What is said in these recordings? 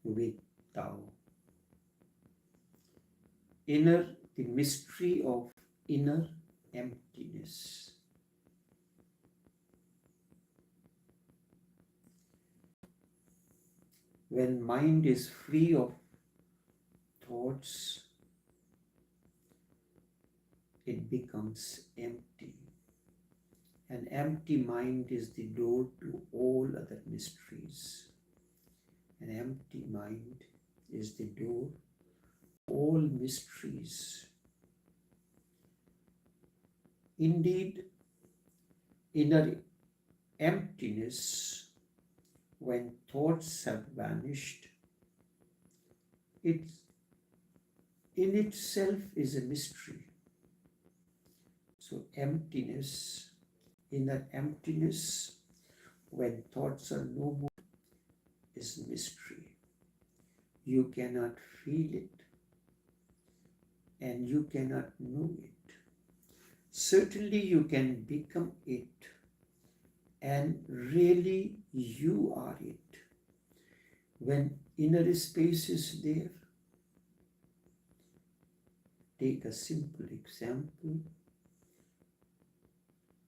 with Tao. Inner, the mystery of inner emptiness. When mind is free of thoughts, it becomes empty. An empty mind is the door to all other mysteries. An empty mind is the door to all mysteries. Indeed, inner emptiness, when thoughts have vanished, it in itself is a mystery. So emptiness, inner emptiness, when thoughts are no more, is mystery. You cannot feel it and you cannot know it. Certainly you can become it, and really you are it. When inner space is there, take a simple example.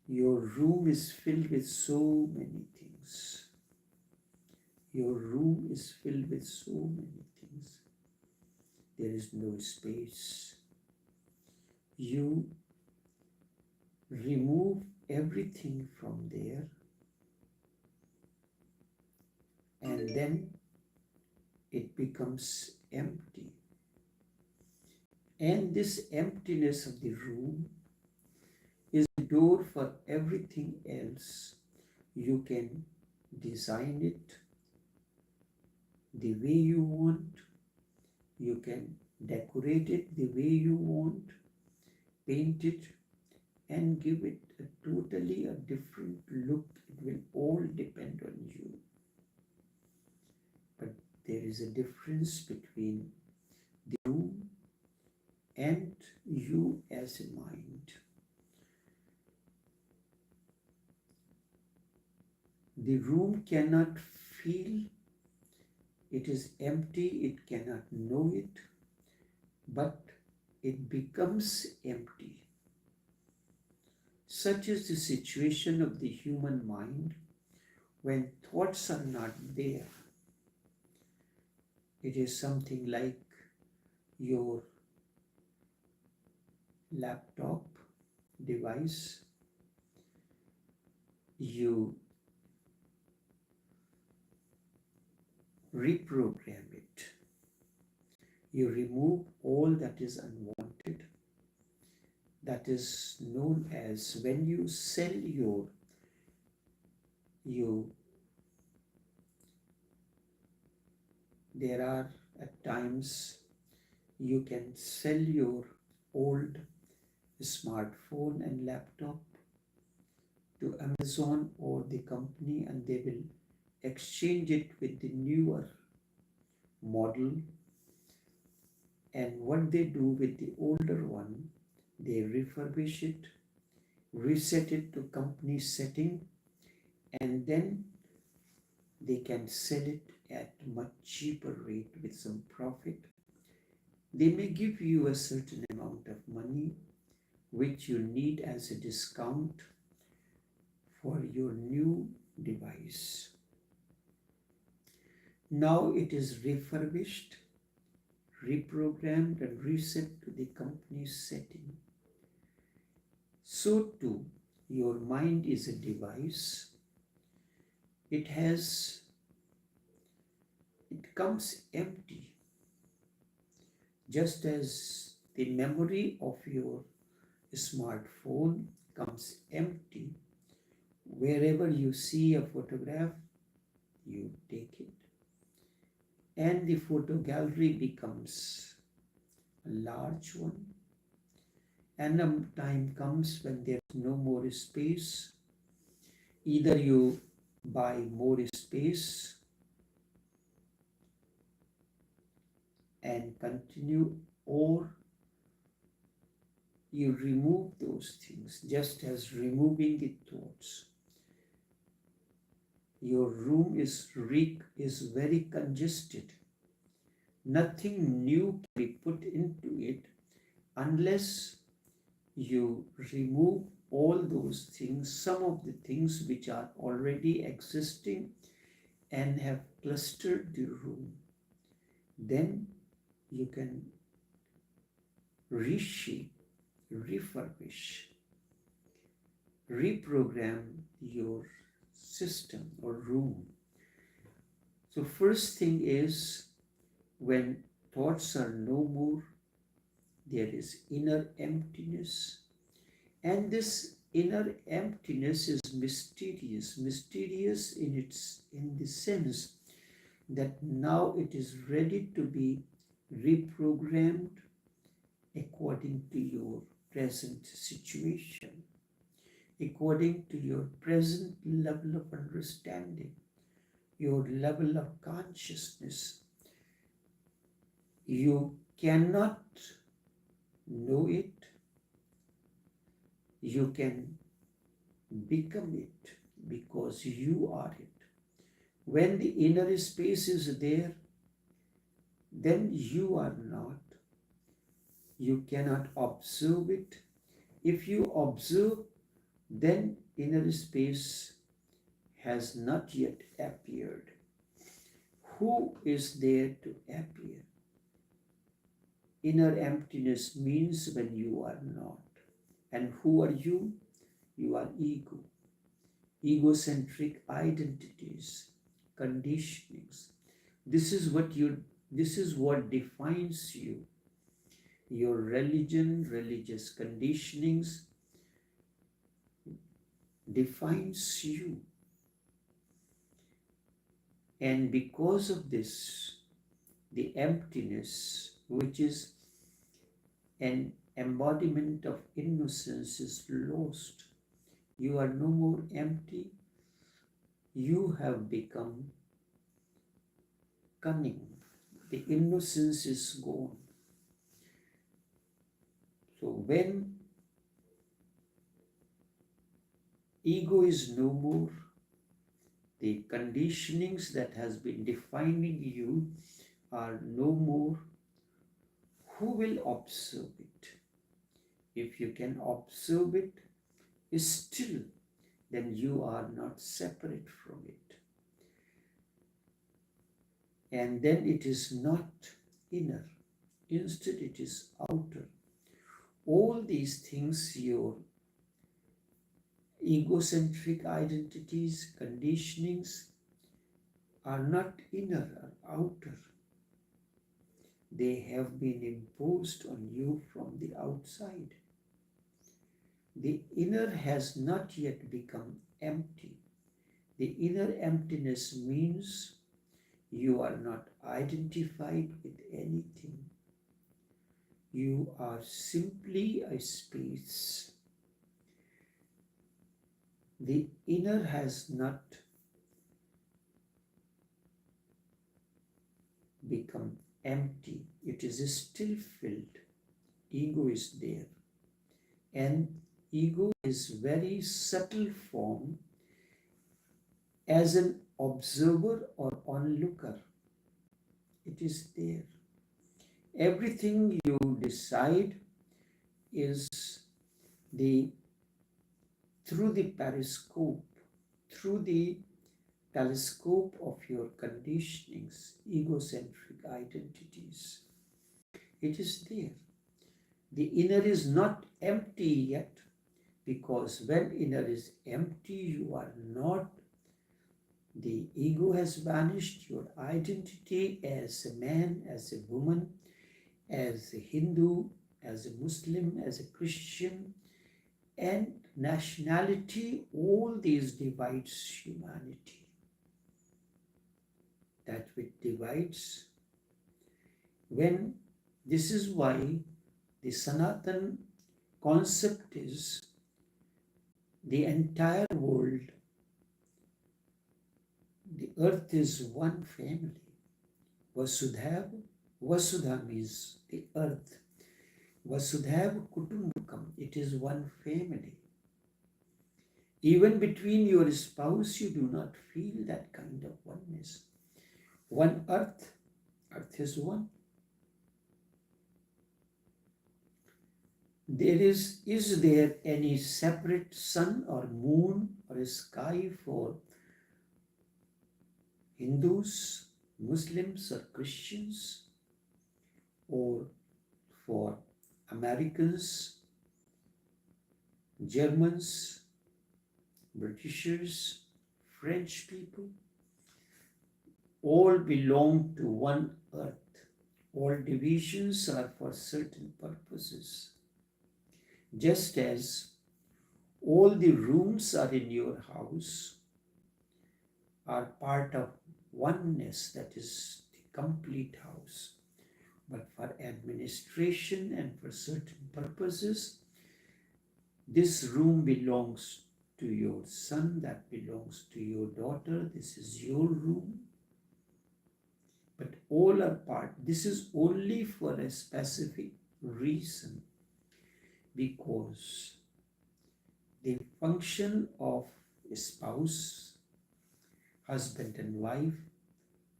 Your room is filled with so many things. Your room is filled with so many things. There is no space. You remove everything from there, and then it becomes empty. And this emptiness of the room is the door for everything else. You can design it the way you want. You can decorate it the way you want, paint it, and give it a totally different look. It will all depend on you. But there is a difference between the room and you as a mind. The room cannot feel it is empty, it cannot know it, but it becomes empty. Such is the situation of the human mind when thoughts are not there. It is something like your laptop device. You reprogram it. You remove all that is unwanted. That is known as when you sell there are at times you can sell your old smartphone and laptop to Amazon or the company, and they will exchange it with the newer model. And what they do with the older one, they refurbish it, reset it to company setting, and then they can sell it at much cheaper rate with some profit. They may give you a certain amount of money which you need as a discount for your new device. Now it is refurbished, reprogrammed, and reset to the company's setting. So too, your mind is a device. It comes empty, just as the memory of your smartphone comes empty. Wherever you see a photograph, you take it, and the photo gallery becomes a large one. And a time comes when there's no more space. Either you buy more space and continue, or you remove those things, just as removing the thoughts. Your room is very congested. Nothing new can be put into it unless you remove all those things, some of the things which are already existing and have clustered the room. Then you can reshape, refurbish, reprogram your system or room. So first thing is, when thoughts are no more, there is inner emptiness. And this inner emptiness is mysterious. Mysterious in the sense that now it is ready to be reprogrammed according to your present situation, according to your present level of understanding, your level of consciousness. You cannot know it, you can become it because you are it. When the inner space is there, then you are not. You cannot observe it. If you observe, then inner space has not yet appeared. Who is there to appear? Inner emptiness means when you are not. And who are you? You are ego. Egocentric identities, conditionings. This is what defines you. Your religion, religious conditionings defines you. And because of this, the emptiness, which is an embodiment of innocence, is lost. You are no more empty. You have become cunning. The innocence is gone. So when ego is no more, the conditionings that has been defining you are no more. Who will observe it? If you can observe it, still, then you are not separate from it. And then it is not inner, instead it is outer. All these things, your egocentric identities, conditionings, are not inner or outer. They have been imposed on you from the outside. The inner has not yet become empty. The inner emptiness means you are not identified with anything. You are simply a space. The inner has not become empty. It is still filled. Ego is there. And ego is very subtle form as an observer or onlooker. It is there. Everything you decide is through the periscope, through the telescope of your conditionings, egocentric identities. It is there. The inner is not empty yet, because when inner is empty, you are not. The ego has vanished. Your identity as a man, as a woman, as a Hindu, as a Muslim, as a Christian, and nationality, all these divides humanity. That which divides, when this is why the Sanatan concept is the entire world, the earth is one family. Vasudha means the earth. Vasudhaiva Kutumbakam, it is one family. Even between your spouse, you do not feel that kind of oneness. One earth, Earth is one. Is there any separate sun or moon or a sky for Hindus, Muslims or Christians, or for Americans, Germans, Britishers, French people? All belong to one earth. All divisions are for certain purposes. Just as all the rooms are in your house are part of oneness, that is the complete house. But for administration and for certain purposes, this room belongs to your son, that belongs to your daughter, this is your room. But all are part. This is only for a specific reason, because the function of a spouse, husband and wife,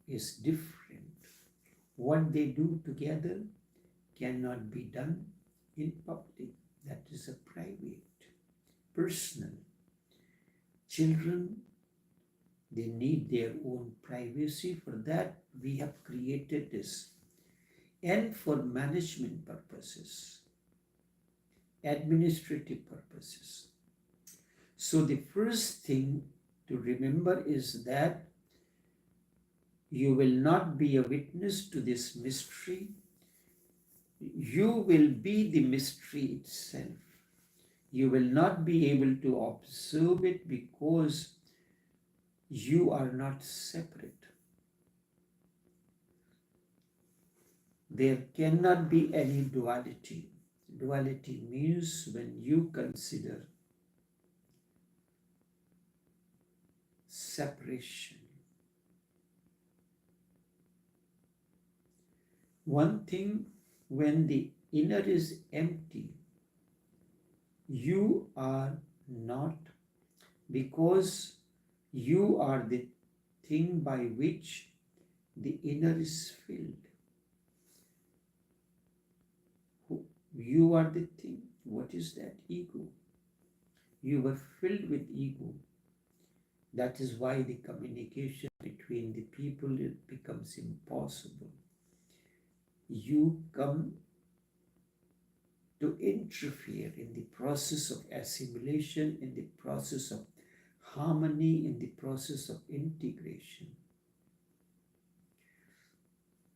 is different. What they do together cannot be done in public. That is a private, personal. Children, they need their own privacy. For that, we have created this. And for management purposes, administrative purposes. So the first thing to remember is that you will not be a witness to this mystery. You will be the mystery itself. You will not be able to observe it because you are not separate. There cannot be any duality. Duality means when you consider separation. One thing, when the inner is empty, you are not, because you are the thing by which the inner is filled. You are the thing. What is that? Ego. You were filled with ego. That is why the communication between the people becomes impossible. You come to interfere in the process of assimilation, in the process of harmony, in the process of integration.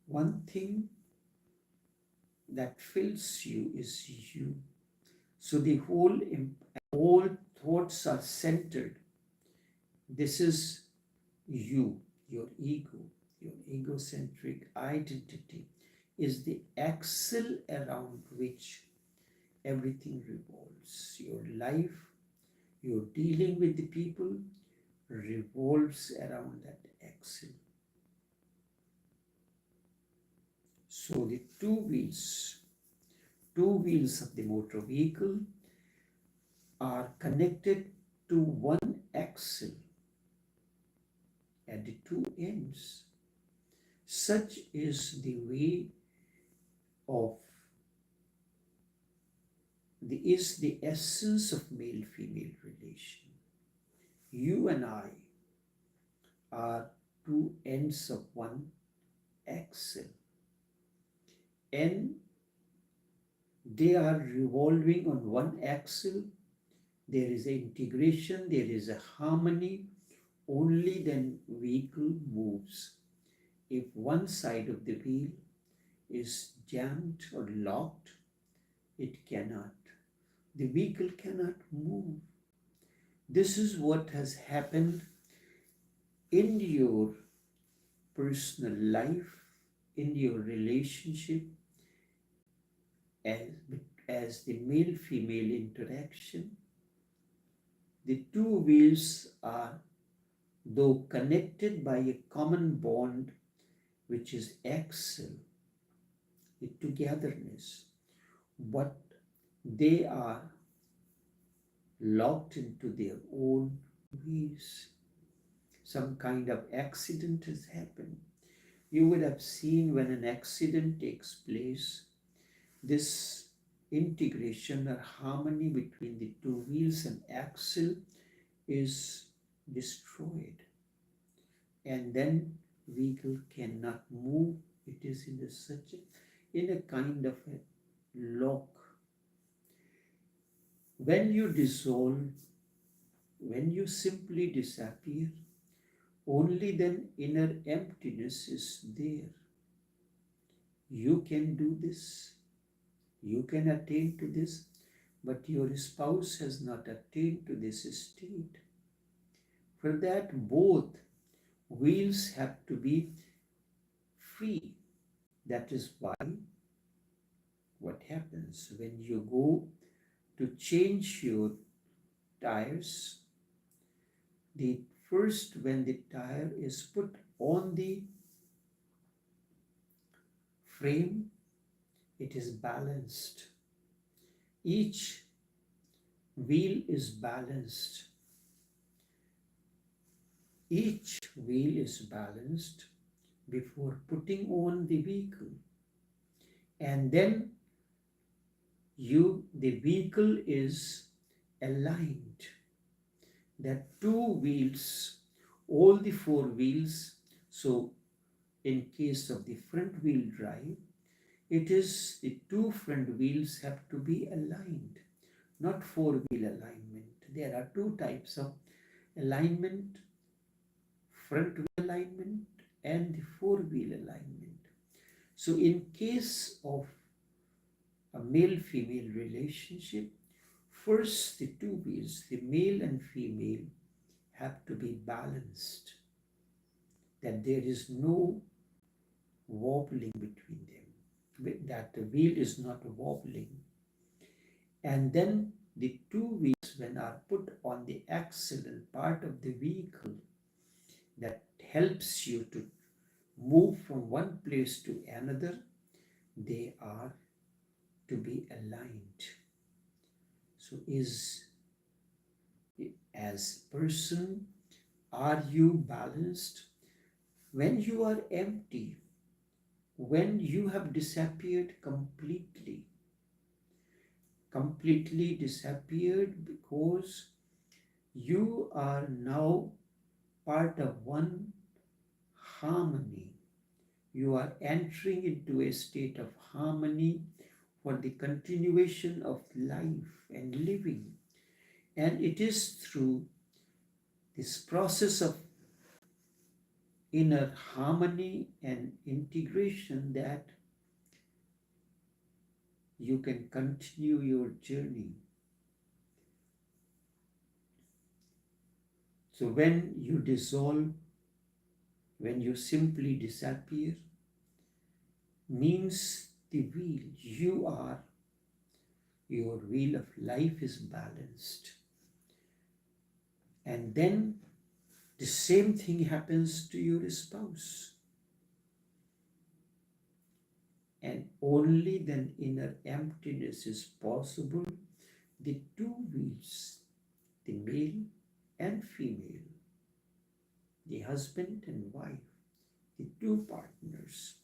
One thing that fills you is you. So the all thoughts are centered. This is you, your ego, your egocentric identity is the axle around which everything revolves. Your life, your dealing with the people revolves around that axle. So the two wheels of the motor vehicle are connected to one axle at the two ends. Such is the way of the essence of male-female relation. You and I are two ends of one axle, and they are revolving on one axle. There is an integration, there is a harmony. Only then vehicle moves. If one side of the wheel is jammed or locked, it cannot. The vehicle cannot move. This is what has happened in your personal life, in your relationship, as the male-female interaction. The two wheels are, though connected by a common bond, which is axle, the togetherness, but they are locked into their own ways. Some kind of accident has happened. You would have seen when an accident takes place, this integration or harmony between the two wheels and axle is destroyed, and then vehicle cannot move. It is in in a kind of a lock. When you dissolve, when you simply disappear, only then inner emptiness is there. You can do this, you can attain to this, but your spouse has not attained to this state. For that, both wheels have to be free. That is why what happens when you go to change your tires, the first, when the tire is put on the frame, it is balanced. Each wheel is balanced. Each wheel is balanced before putting on the vehicle. And then the vehicle is aligned. That two wheels, all the four wheels, so in case of the front wheel drive, it is the two front wheels have to be aligned, not four wheel alignment. There are two types of alignment: front wheel alignment and the four wheel alignment. So in case of a male-female relationship, first the two wheels, the male and female, have to be balanced, that there is no wobbling between them, that the wheel is not wobbling. And then the two wheels, when are put on the axle and part of the vehicle, that helps you to move from one place to another, they are to be aligned. So as person, are you balanced? When you are empty, when you have disappeared completely disappeared, because you are now part of one harmony. You are entering into a state of harmony for the continuation of life and living. And it is through this process of inner harmony and integration that you can continue your journey. So when you dissolve, when you simply disappear, means the wheel, your wheel of life is balanced. And then the same thing happens to your spouse. And only then inner emptiness is possible. The two wheels, the male and female, the husband and wife, the two partners,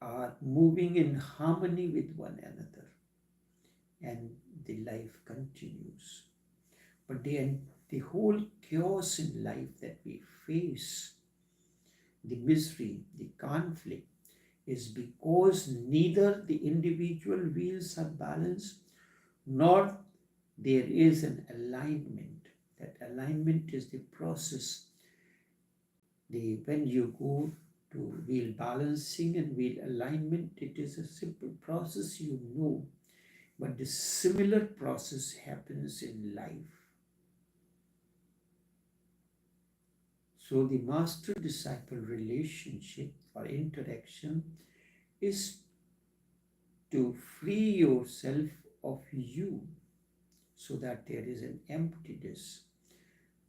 are moving in harmony with one another, and the life continues. But the whole chaos in life that we face, the misery, the conflict, is because neither the individual wheels are balanced, nor there is an alignment. That alignment is the process. When you go to wheel balancing and wheel alignment, it is a simple process, you know. But the similar process happens in life. So the master-disciple relationship or interaction is to free yourself of you, so that there is an emptiness.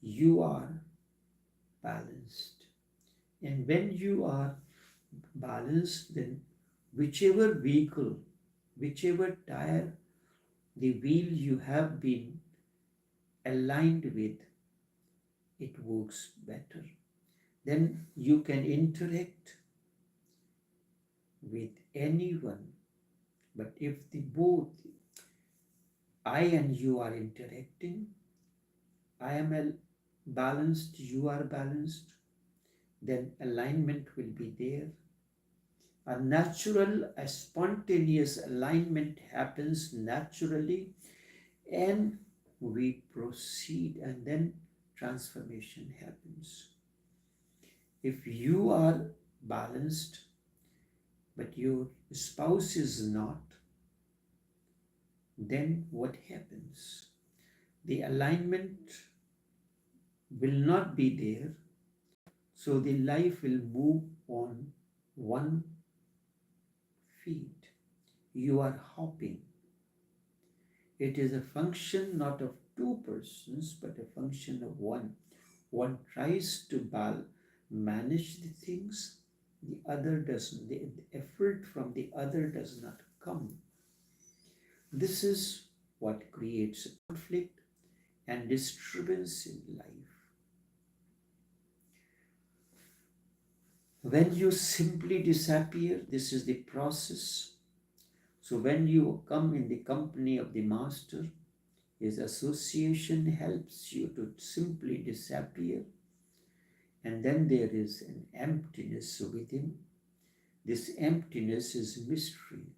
You are balanced. And when you are balanced, then whichever vehicle, whichever tire, the wheel you have been aligned with, it works better. Then you can interact with anyone, but if the both I and you are interacting, I am balanced, you are balanced, then alignment will be there. A natural, a spontaneous alignment happens naturally, and we proceed, and then transformation happens. If you are balanced, but your spouse is not, then what happens? The alignment will not be there, so the life will move on one feet. You are hopping. It is a function not of two persons, but a function of one. One tries to manage the things, the other doesn't. The effort from the other does not come. This is what creates conflict and disturbance in life. When you simply disappear, this is the process. So when you come in the company of the master, his association helps you to simply disappear. And then there is an emptiness within. This emptiness is mystery,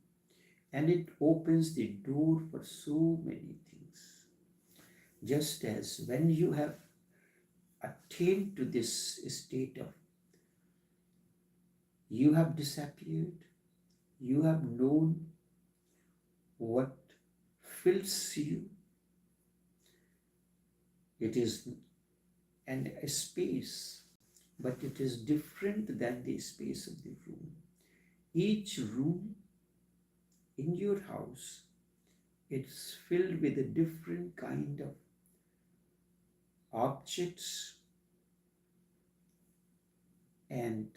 and it opens the door for so many things. Just as when you have attained to this state of, you have disappeared, you have known what fills you. It is a space, but it is different than the space of the room. Each room in your house, it's filled with a different kind of objects and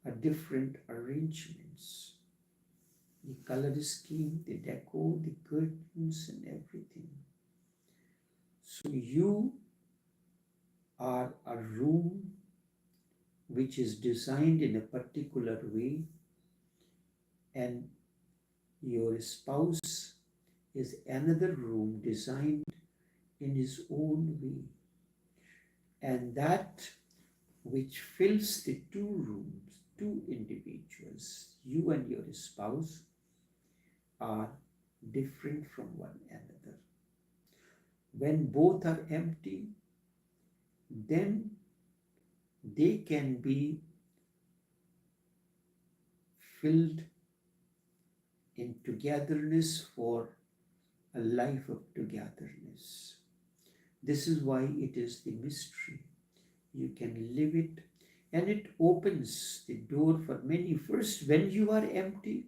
a different arrangements. The color scheme, the decor, the curtains and everything. So you are a room which is designed in a particular way, and your spouse is another room designed in his own way. And that which fills the two rooms, two individuals, you and your spouse, are different from one another. When both are empty, then they can be filled in togetherness for a life of togetherness. This is why it is the mystery. You can live it, and it opens the door for many. First, when you are empty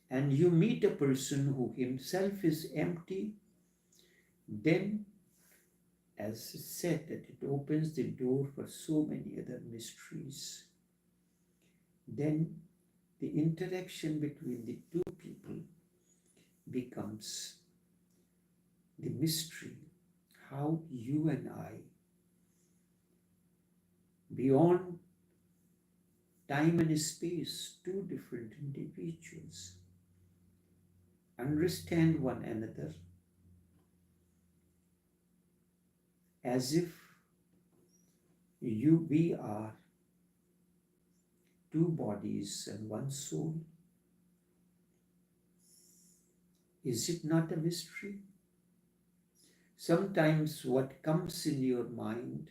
and you meet a person who himself is empty, then, as said, that it opens the door for so many other mysteries. Then the interaction between the two people becomes the mystery. How you and I, beyond time and space, two different individuals, understand one another as if we are two bodies and one soul. Is it not a mystery? Sometimes what comes in your mind,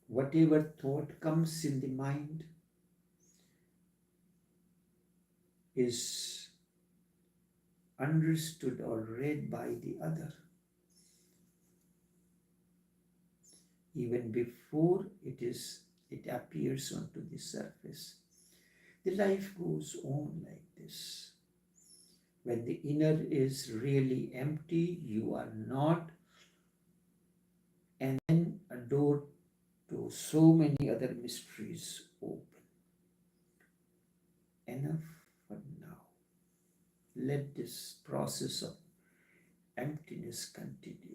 whatever thought comes in the mind, is understood or read by the other. Even before it appears onto the surface. The life goes on like this. When the inner is really empty, you are not, and then a door to so many other mysteries open. Enough for now. Let this process of emptiness continue.